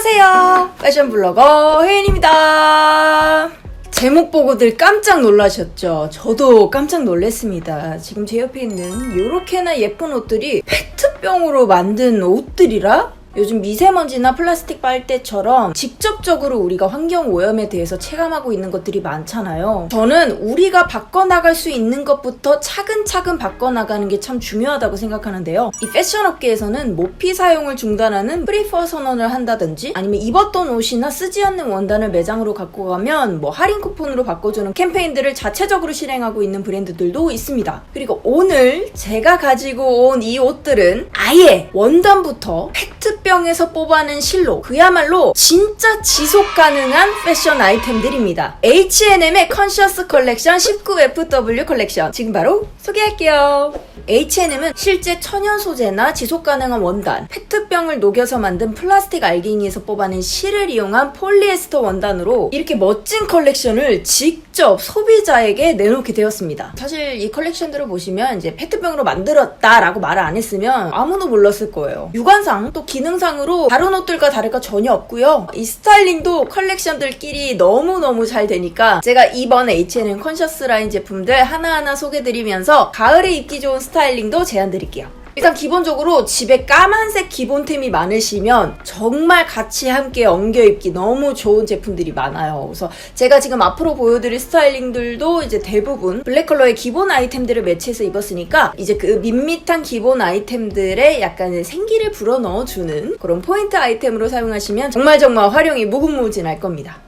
안녕하세요. 패션 블로거 혜인입니다. 제목 보고들 깜짝 놀라셨죠? 저도 깜짝 놀랐습니다. 지금 제 옆에 있는 요렇게나 예쁜 옷들이 페트병으로 만든 옷들이라? 요즘 미세먼지나 플라스틱 빨대처럼 직접적으로 우리가 환경오염에 대해서 체감하고 있는 것들이 많잖아요. 저는 우리가 바꿔나갈 수 있는 것부터 차근차근 바꿔나가는 게 참 중요하다고 생각하는데요. 이 패션 업계에서는 모피 사용을 중단하는 프리퍼 선언을 한다든지 아니면 입었던 옷이나 쓰지 않는 원단을 매장으로 갖고 가면 할인 쿠폰으로 바꿔주는 캠페인들을 자체적으로 실행하고 있는 브랜드들도 있습니다. 그리고 오늘 제가 가지고 온 이 옷들은 아예 원단부터 페트병에서 뽑아낸 실로 그야말로 진짜 지속 가능한 패션 아이템들입니다. H&M의 컨셔스 컬렉션 19FW 컬렉션 지금 바로 소개할게요. H&M은 실제 천연 소재나 지속 가능한 원단, 페트병을 녹여서 만든 플라스틱 알갱이에서 뽑아낸 실을 이용한 폴리에스터 원단으로 이렇게 멋진 컬렉션을 직접 소비자에게 내놓게 되었습니다. 사실 이 컬렉션들을 보시면 이제 페트병으로 만들었다라고 말을 안 했으면 아무도 몰랐을 거예요. 육안상 또 기능상으로 다른 옷들과 다를 거 전혀 없고요. 이 스타일링도 컬렉션들끼리 너무너무 잘 되니까 제가 이번 H&M 컨셔스 라인 제품들 하나하나 소개드리면서 가을에 입기 좋은 스타일링도 제안드릴게요. 일단 기본적으로 집에 까만색 기본템이 많으시면 정말 같이 함께 엉겨 입기 너무 좋은 제품들이 많아요. 그래서 제가 지금 앞으로 보여드릴 스타일링들도 이제 대부분 블랙 컬러의 기본 아이템들을 매치해서 입었으니까 이제 그 밋밋한 기본 아이템들에 약간 생기를 불어넣어주는 그런 포인트 아이템으로 사용하시면 정말 활용이 무궁무진할 겁니다.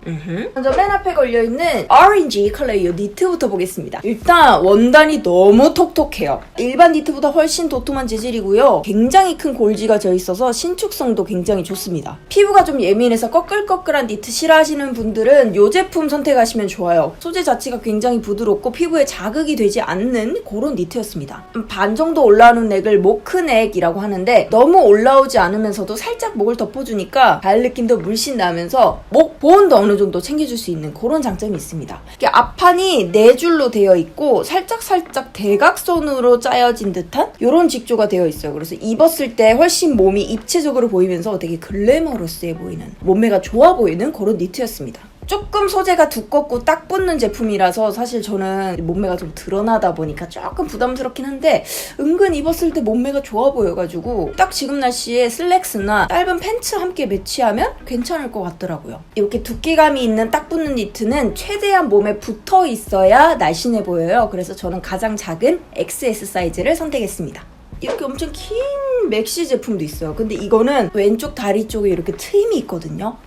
먼저 맨 앞에 걸려있는 오렌지 컬러의 이 니트부터 보겠습니다. 일단 원단이 너무 톡톡해요. 일반 니트보다 훨씬 도톰한 재질이고요. 굉장히 큰 골지가 져 있어서 신축성도 굉장히 좋습니다. 피부가 좀 예민해서 꺼끌꺼끌한 니트 싫어하시는 분들은 이 제품 선택하시면 좋아요. 소재 자체가 굉장히 부드럽고 피부에 자극이 되지 않는 그런 니트였습니다. 반 정도 올라오는 넥을 모크넥이라고 하는데 너무 올라오지 않으면서도 살짝 목을 덮어주니까 발 느낌도 물씬 나면서 목 보온도 어느 정도 챙겨줄 수 있는 그런 장점이 있습니다. 이게 앞판이 4줄로 되어 있고 살짝 대각선으로 짜여진 듯한 이런 직조가 되어 있어요. 그래서 입었을 때 훨씬 몸이 입체적으로 보이면서 되게 글래머러스해 보이는, 몸매가 좋아 보이는 그런 니트였습니다. 조금 소재가 두껍고 딱 붙는 제품이라서 사실 저는 몸매가 좀 드러나다 보니까 조금 부담스럽긴 한데 은근 입었을 때 몸매가 좋아 보여가지고 딱 지금 날씨에 슬랙스나 짧은 팬츠 함께 매치하면 괜찮을 것 같더라고요. 이렇게 두께감이 있는 딱 붙는 니트는 최대한 몸에 붙어 있어야 날씬해 보여요. 그래서 저는 가장 작은 XS 사이즈를 선택했습니다. 이렇게 엄청 긴 맥시 제품도 있어요. 근데 이거는 왼쪽 다리 쪽에 이렇게 트임이 있거든요.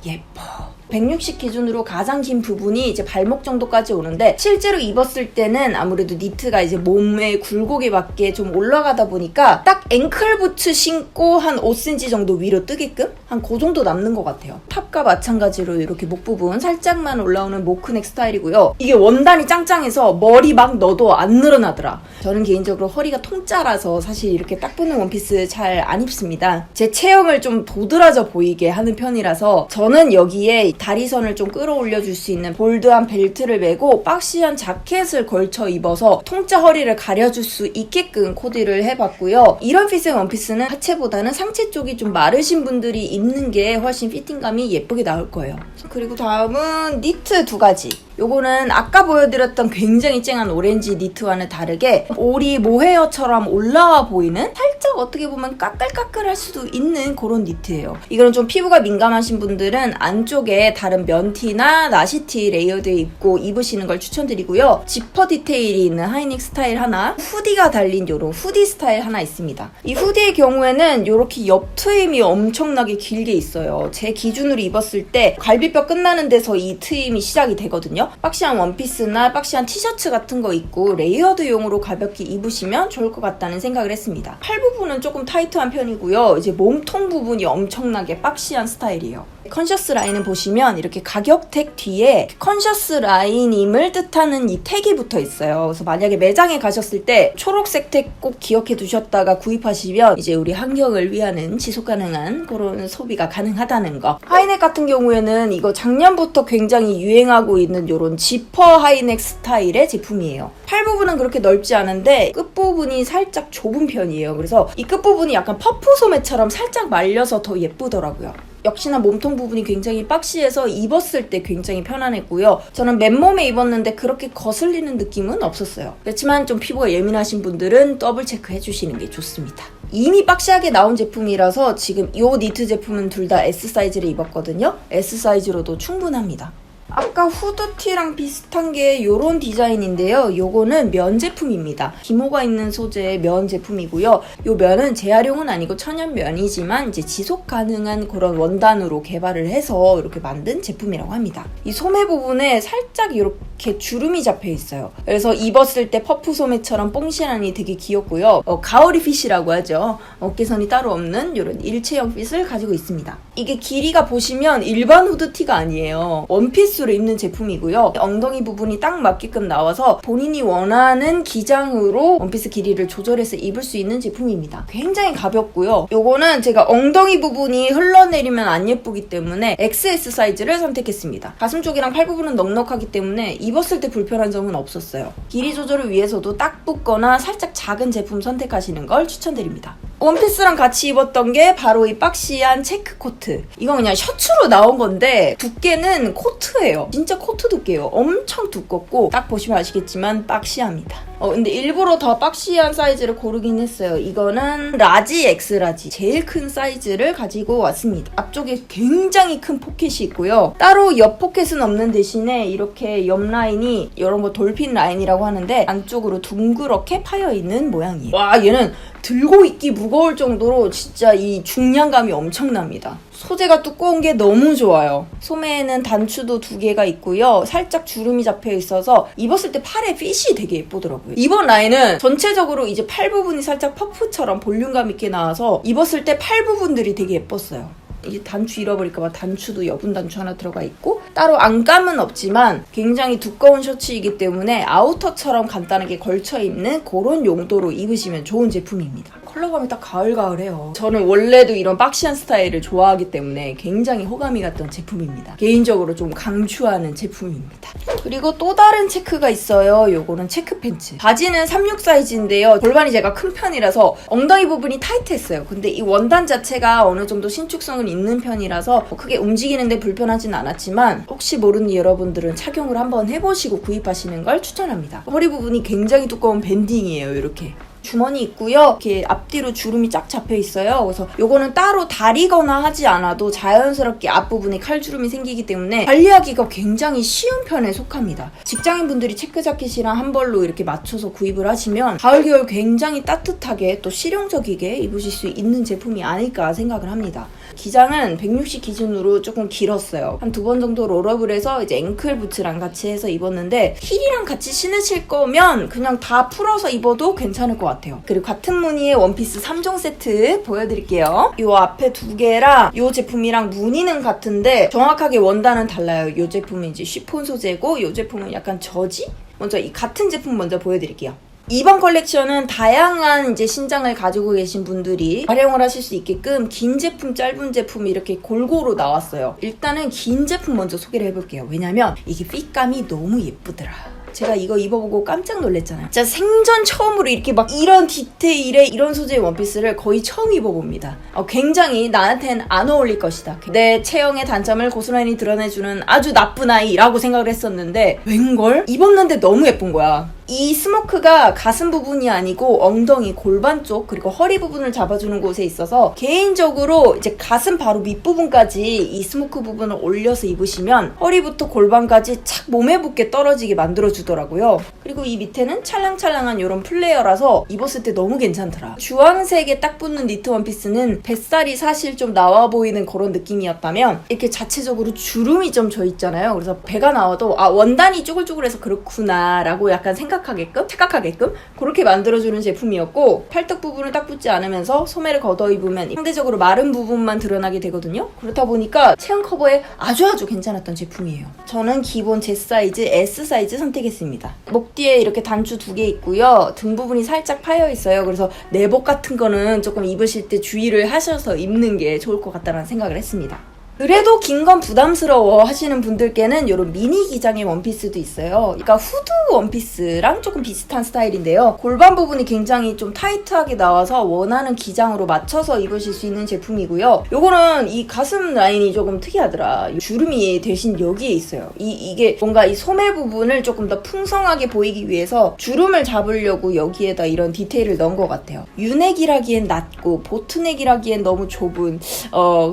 예뻐. 160 기준으로 가장 긴 부분이 이제 발목 정도까지 오는데 실제로 입었을 때는 아무래도 니트가 이제 몸의 굴곡에 맞게 좀 올라가다 보니까 딱 앵클 부츠 신고 한 5cm 정도 위로 뜨게끔 한 그 정도 남는 것 같아요. 탑과 마찬가지로 이렇게 목 부분 살짝만 올라오는 모크넥 스타일이고요. 이게 원단이 짱짱해서 머리 막 넣어도 안 늘어나더라. 저는 개인적으로 허리가 통짜라서 사실 이렇게 딱 붙는 원피스 잘 안 입습니다. 제 체형을 좀 도드라져 보이게 하는 편이라서 저는 여기에 다리선을 좀 끌어올려줄 수 있는 볼드한 벨트를 메고 박시한 자켓을 걸쳐 입어서 통짜 허리를 가려줄 수 있게끔 코디를 해봤고요. 이런 핏의 원피스는 하체보다는 상체 쪽이 좀 마르신 분들이 입는 게 훨씬 피팅감이 예쁘게 나올 거예요. 그리고 다음은 니트 2가지. 요거는 아까 보여드렸던 굉장히 쨍한 오렌지 니트와는 다르게 올이 모헤어처럼 올라와 보이는 살짝 어떻게 보면 까끌까끌할 수도 있는 그런 니트예요. 이거는 좀 피부가 민감하신 분들은 안쪽에 다른 면티나 나시티 레이어드에 입고 입으시는 걸 추천드리고요. 지퍼 디테일이 있는 하이넥 스타일 하나, 후디가 달린 요런 후디 스타일 하나 있습니다. 이 후디의 경우에는 요렇게 옆 트임이 엄청나게 길게 있어요. 제 기준으로 입었을 때 갈비뼈 끝나는 데서 이 트임이 시작이 되거든요. 박시한 원피스나 박시한 티셔츠 같은 거 입고 레이어드용으로 가볍게 입으시면 좋을 것 같다는 생각을 했습니다. 팔 부분은 조금 타이트한 편이고요. 이제 몸통 부분이 엄청나게 박시한 스타일이에요. 컨셔스 라인을 보시면 이렇게 가격 택 뒤에 컨셔스 라인임을 뜻하는 이 택이 붙어 있어요. 그래서 만약에 매장에 가셨을 때 초록색 택 꼭 기억해 두셨다가 구입하시면 이제 우리 환경을 위하는 지속 가능한 그런 소비가 가능하다는 거. 하이넥 같은 경우에는 이거 작년부터 굉장히 유행하고 있는 이런 지퍼 하이넥 스타일의 제품이에요. 팔 부분은 그렇게 넓지 않은데 끝부분이 살짝 좁은 편이에요. 그래서 이 끝부분이 약간 퍼프 소매처럼 살짝 말려서 더 예쁘더라고요. 역시나 몸통 부분이 굉장히 박시해서 입었을 때 굉장히 편안했고요. 저는 맨몸에 입었는데 그렇게 거슬리는 느낌은 없었어요. 그렇지만 좀 피부가 예민하신 분들은 더블 체크 해주시는 게 좋습니다. 이미 박시하게 나온 제품이라서 지금 이 니트 제품은 둘 다 S 사이즈를 입었거든요. S 사이즈로도 충분합니다. 아까 후드티랑 비슷한 게 요런 디자인인데요. 요거는 면 제품입니다. 기모가 있는 소재의 면 제품이고요. 요 면은 재활용은 아니고 천연 면이지만 이제 지속 가능한 그런 원단으로 개발을 해서 이렇게 만든 제품이라고 합니다. 이 소매 부분에 살짝 이렇게 주름이 잡혀 있어요. 그래서 입었을 때 퍼프 소매처럼 뽕시라니 되게 귀엽고요. 가오리 핏이라고 하죠. 어깨선이 따로 없는 이런 일체형 핏을 가지고 있습니다. 이게 길이가 보시면 일반 후드티가 아니에요. 원피스로 입는 제품이고요. 엉덩이 부분이 딱 맞게끔 나와서 본인이 원하는 기장으로 원피스 길이를 조절해서 입을 수 있는 제품입니다. 굉장히 가볍고요. 요거는 제가 엉덩이 부분이 흘러내리면 안 예쁘기 때문에 XS 사이즈를 선택했습니다. 가슴 쪽이랑 팔 부분은 넉넉하기 때문에 입었을 때 불편한 점은 없었어요. 길이 조절을 위해서도 딱 붙거나 살짝 작은 제품 선택하시는 걸 추천드립니다. 원피스랑 같이 입었던 게 바로 이 박시한 체크 코트. 이건 그냥 셔츠로 나온 건데 두께는 코트예요. 진짜 코트 두께예요. 엄청 두껍고 딱 보시면 아시겠지만 박시합니다. 근데 일부러 더 박시한 사이즈를 고르긴 했어요. 이거는 라지 X라지 제일 큰 사이즈를 가지고 왔습니다. 앞쪽에 굉장히 큰 포켓이 있고요. 따로 옆 포켓은 없는 대신에 이렇게 옆 라인이 이런 거 돌핀 라인이라고 하는데 안쪽으로 둥그렇게 파여있는 모양이에요. 와, 얘는 들고 있기 무거울 정도로 진짜 이 중량감이 엄청납니다. 소재가 두꺼운 게 너무 좋아요. 소매에는 단추도 2개가 있고요. 살짝 주름이 잡혀 있어서 입었을 때 팔에 핏이 되게 예쁘더라고요. 이번 라인은 전체적으로 이제 팔 부분이 살짝 퍼프처럼 볼륨감 있게 나와서 입었을 때 팔 부분들이 되게 예뻤어요. 이게 단추 잃어버릴까봐 단추도 여분 단추 하나 들어가 있고 따로 안감은 없지만 굉장히 두꺼운 셔츠이기 때문에 아우터처럼 간단하게 걸쳐 입는 그런 용도로 입으시면 좋은 제품입니다. 컬러감이 딱 가을가을해요. 저는 원래도 이런 박시한 스타일을 좋아하기 때문에 굉장히 호감이 갔던 제품입니다. 개인적으로 좀 강추하는 제품입니다. 그리고 또 다른 체크가 있어요. 요거는 체크 팬츠. 바지는 36 사이즈인데요. 골반이 제가 큰 편이라서 엉덩이 부분이 타이트했어요. 근데 이 원단 자체가 어느 정도 신축성은 있는 편이라서 크게 움직이는데 불편하진 않았지만 혹시 모르는 여러분들은 착용을 한번 해보시고 구입하시는 걸 추천합니다. 허리 부분이 굉장히 두꺼운 밴딩이에요. 이렇게. 주머니 있고요. 이렇게 앞뒤로 주름이 쫙 잡혀 있어요. 그래서 요거는 따로 다리거나 하지 않아도 자연스럽게 앞부분에 칼주름이 생기기 때문에 관리하기가 굉장히 쉬운 편에 속합니다. 직장인분들이 체크 자켓이랑 한 벌로 이렇게 맞춰서 구입을 하시면 가을 겨울 굉장히 따뜻하게 또 실용적이게 입으실 수 있는 제품이 아닐까 생각을 합니다. 기장은 160 기준으로 조금 길었어요. 한 2번 정도 롤업을 해서 이제 앵클 부츠랑 같이 해서 입었는데 힐이랑 같이 신으실 거면 그냥 다 풀어서 입어도 괜찮을 것 같아요. 그리고 같은 무늬의 원피스 3종 세트 보여드릴게요. 이 앞에 2개랑 이 제품이랑 무늬는 같은데 정확하게 원단은 달라요. 이 제품은 이제 쉬폰 소재고 이 제품은 약간 저지? 먼저 이 같은 제품 먼저 보여드릴게요. 이번 컬렉션은 다양한 이제 신장을 가지고 계신 분들이 활용을 하실 수 있게끔 긴 제품, 짧은 제품 이렇게 골고루 나왔어요. 일단은 긴 제품 먼저 소개를 해볼게요. 왜냐면 이게 핏감이 너무 예쁘더라. 제가 이거 입어보고 깜짝 놀랐잖아요. 진짜 생전 처음으로 이렇게 막 이런 디테일의 이런 소재의 원피스를 거의 처음 입어봅니다. 굉장히 나한테는 안 어울릴 것이다. 내 체형의 단점을 고스란히 드러내주는 아주 나쁜 아이라고 생각을 했었는데 웬걸? 입었는데 너무 예쁜 거야. 이 스모크가 가슴 부분이 아니고 엉덩이, 골반 쪽 그리고 허리 부분을 잡아주는 곳에 있어서 개인적으로 이제 가슴 바로 밑부분까지 이 스모크 부분을 올려서 입으시면 허리부터 골반까지 착 몸에 붙게 떨어지게 만들어주더라고요. 그리고 이 밑에는 찰랑찰랑한 이런 플레이어라서 입었을 때 너무 괜찮더라. 주황색에 딱 붙는 니트 원피스는 뱃살이 사실 좀 나와 보이는 그런 느낌이었다면 이렇게 자체적으로 주름이 좀 져 있잖아요. 그래서 배가 나와도 원단이 쭈글쭈글해서 그렇구나 라고 약간 착각하게끔 그렇게 만들어주는 제품이었고 팔뚝 부분을 딱 붙지 않으면서 소매를 걷어 입으면 상대적으로 마른 부분만 드러나게 되거든요. 그렇다 보니까 체형 커버에 아주 괜찮았던 제품이에요. 저는 기본 제 사이즈 S 사이즈 선택했습니다. 목 뒤에 이렇게 단추 2개 있고요. 등 부분이 살짝 파여 있어요. 그래서 내복 같은 거는 조금 입으실 때 주의를 하셔서 입는 게 좋을 것 같다는 생각을 했습니다. 그래도 긴 건 부담스러워 하시는 분들께는 이런 미니 기장의 원피스도 있어요. 그러니까 후드 원피스랑 조금 비슷한 스타일인데요. 골반 부분이 굉장히 좀 타이트하게 나와서 원하는 기장으로 맞춰서 입으실 수 있는 제품이고요. 요거는 이 가슴 라인이 조금 특이하더라. 주름이 대신 여기에 있어요. 이게 뭔가 이 소매 부분을 조금 더 풍성하게 보이기 위해서 주름을 잡으려고 여기에다 이런 디테일을 넣은 것 같아요. 유넥이라기엔 낮고 보트넥이라기엔 너무 좁은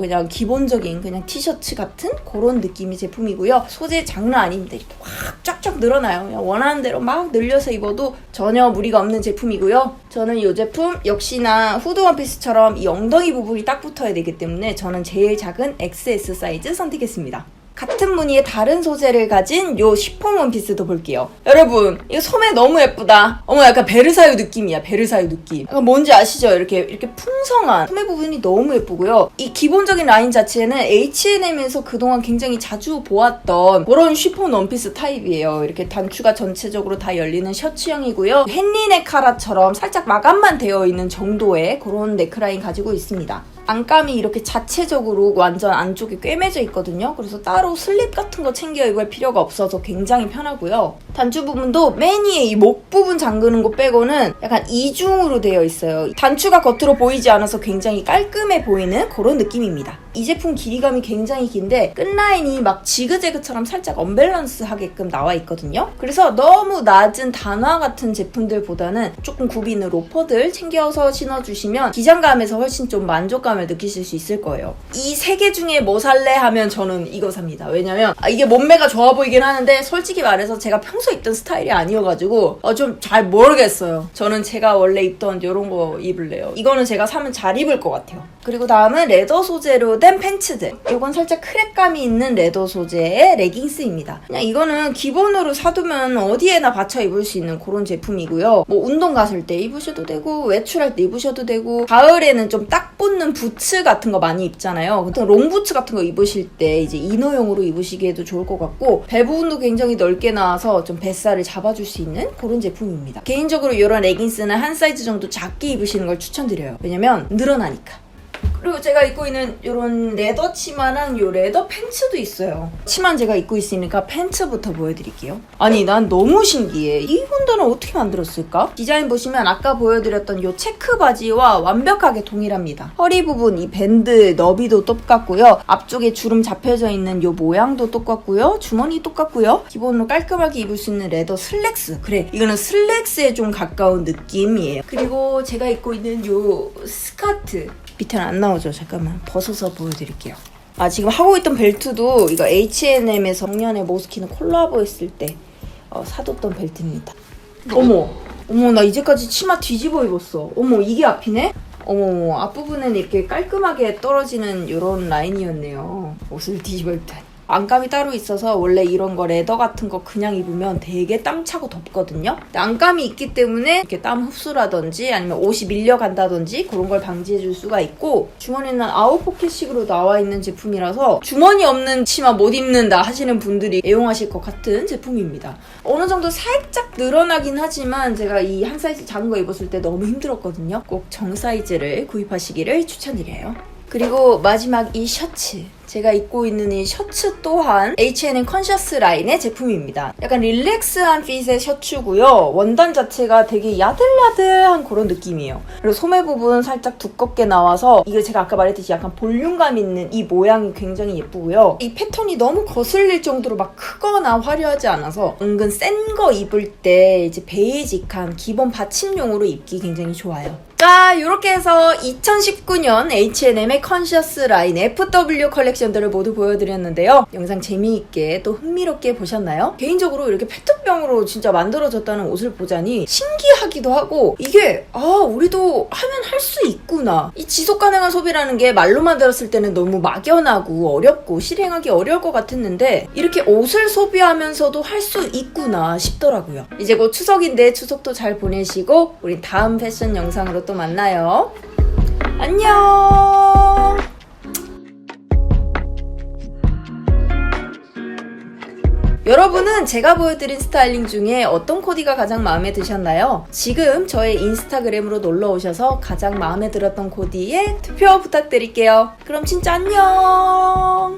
그냥 기본적인 그냥 티셔츠 같은 그런 느낌의 제품이고요. 소재 장난 아닙니다. 이렇게 확 쫙쫙 늘어나요. 그냥 원하는 대로 막 늘려서 입어도 전혀 무리가 없는 제품이고요. 저는 이 제품 역시나 후드 원피스처럼 이 엉덩이 부분이 딱 붙어야 되기 때문에 저는 제일 작은 XS 사이즈 선택했습니다. 같은 무늬의 다른 소재를 가진 요 시폰 원피스도 볼게요. 여러분, 이거 소매 너무 예쁘다. 어머, 약간 베르사유 느낌이야, 베르사유 느낌. 약간 뭔지 아시죠? 이렇게 풍성한 소매 부분이 너무 예쁘고요. 이 기본적인 라인 자체는 H&M에서 그동안 굉장히 자주 보았던 그런 시폰 원피스 타입이에요. 이렇게 단추가 전체적으로 다 열리는 셔츠형이고요. 헨리 네카라처럼 살짝 마감만 되어 있는 정도의 그런 네크라인 가지고 있습니다. 안감이 이렇게 자체적으로 완전 안쪽에 꿰매져 있거든요. 그래서 따로 슬립 같은 거 챙겨 입을 필요가 없어서 굉장히 편하고요. 단추 부분도 맨 위에 이 목 부분 잠그는 거 빼고는 약간 이중으로 되어 있어요. 단추가 겉으로 보이지 않아서 굉장히 깔끔해 보이는 그런 느낌입니다. 이 제품 길이감이 굉장히 긴데 끝라인이 막 지그재그처럼 살짝 언밸런스하게끔 나와 있거든요. 그래서 너무 낮은 단화 같은 제품들보다는 조금 굽이 있는 로퍼들 챙겨서 신어주시면 기장감에서 훨씬 좀 만족감을 느끼실 수 있을 거예요. 이 세 개 중에 뭐 살래 하면 저는 이거 삽니다. 왜냐면 이게 몸매가 좋아 보이긴 하는데 솔직히 말해서 제가 평소 입던 스타일이 아니어가지고 좀 잘 모르겠어요. 저는 제가 원래 입던 이런 거 입을래요. 이거는 제가 사면 잘 입을 것 같아요. 그리고 다음은 레더 소재로 된 팬츠들. 이건 살짝 크랙감이 있는 레더 소재의 레깅스입니다. 그냥 이거는 기본으로 사두면 어디에나 받쳐 입을 수 있는 그런 제품이고요. 뭐 운동 가실 때 입으셔도 되고 외출할 때 입으셔도 되고 가을에는 좀 딱 붙는 부츠 같은 거 많이 입잖아요. 보통 롱부츠 같은 거 입으실 때 이제 이너용으로 입으시기에도 좋을 것 같고 배 부분도 굉장히 넓게 나와서 좀 뱃살을 잡아줄 수 있는 그런 제품입니다. 개인적으로 이런 레깅스는 한 사이즈 정도 작게 입으시는 걸 추천드려요. 왜냐면 늘어나니까. 그리고 제가 입고 있는 이런 레더 치마랑 요 레더 팬츠도 있어요. 치마는 제가 입고 있으니까 팬츠부터 보여드릴게요. 아니 난 너무 신기해. 이 혼다는 어떻게 만들었을까? 디자인 보시면 아까 보여드렸던 요 체크 바지와 완벽하게 동일합니다. 허리 부분 이 밴드 너비도 똑같고요. 앞쪽에 주름 잡혀져 있는 요 모양도 똑같고요. 주머니 똑같고요. 기본으로 깔끔하게 입을 수 있는 레더 슬랙스. 그래, 이거는 슬랙스에 좀 가까운 느낌이에요. 그리고 제가 입고 있는 요 스커트 밑에는 안 나오죠. 잠깐만 벗어서 보여드릴게요. 지금 하고 있던 벨트도 이거 H&M에서 작년에 모스키는 콜라보 했을 때 사뒀던 벨트입니다. 어머 나 이제까지 치마 뒤집어 입었어. 어머, 이게 앞이네? 어머, 앞부분에는 이렇게 깔끔하게 떨어지는 이런 라인이었네요. 옷을 뒤집어 입다니. 안감이 따로 있어서 원래 이런 거 레더 같은 거 그냥 입으면 되게 땀 차고 덥거든요. 근데 안감이 있기 때문에 이렇게 땀 흡수라든지 아니면 옷이 밀려간다든지 그런 걸 방지해 줄 수가 있고, 주머니는 아웃포켓식으로 나와 있는 제품이라서 주머니 없는 치마 못 입는다 하시는 분들이 애용하실 것 같은 제품입니다. 어느 정도 살짝 늘어나긴 하지만 제가 이 한 사이즈 작은 거 입었을 때 너무 힘들었거든요. 꼭 정 사이즈를 구입하시기를 추천드려요. 그리고 마지막 이 셔츠. 제가 입고 있는 이 셔츠 또한 H&M 컨셔스 라인의 제품입니다. 약간 릴렉스한 핏의 셔츠고요. 원단 자체가 되게 야들야들한 그런 느낌이에요. 그리고 소매 부분 살짝 두껍게 나와서 이게 제가 아까 말했듯이 약간 볼륨감 있는 이 모양이 굉장히 예쁘고요. 이 패턴이 너무 거슬릴 정도로 막 크거나 화려하지 않아서 은근 센 거 입을 때 이제 베이직한 기본 받침용으로 입기 굉장히 좋아요. 자, 이렇게 해서 2019년 H&M의 컨셔스 라인 FW 컬렉션들을 모두 보여드렸는데요. 영상 재미있게 또 흥미롭게 보셨나요? 개인적으로 이렇게 페트병으로 진짜 만들어졌다는 옷을 보자니 신기하기도 하고, 이게 우리도 하면 할 수 있구나. 이 지속 가능한 소비라는 게 말로만 들었을 때는 너무 막연하고 어렵고 실행하기 어려울 것 같았는데 이렇게 옷을 소비하면서도 할 수 있구나 싶더라고요. 이제 곧 추석인데 추석도 잘 보내시고 우리 다음 패션 영상으로 또 만나요. 안녕. 여러분은 제가 보여드린 스타일링 중에 어떤 코디가 가장 마음에 드셨나요? 지금 저의 인스타그램으로 놀러오셔서 가장 마음에 들었던 코디에 투표 부탁드릴게요. 그럼 진짜 안녕.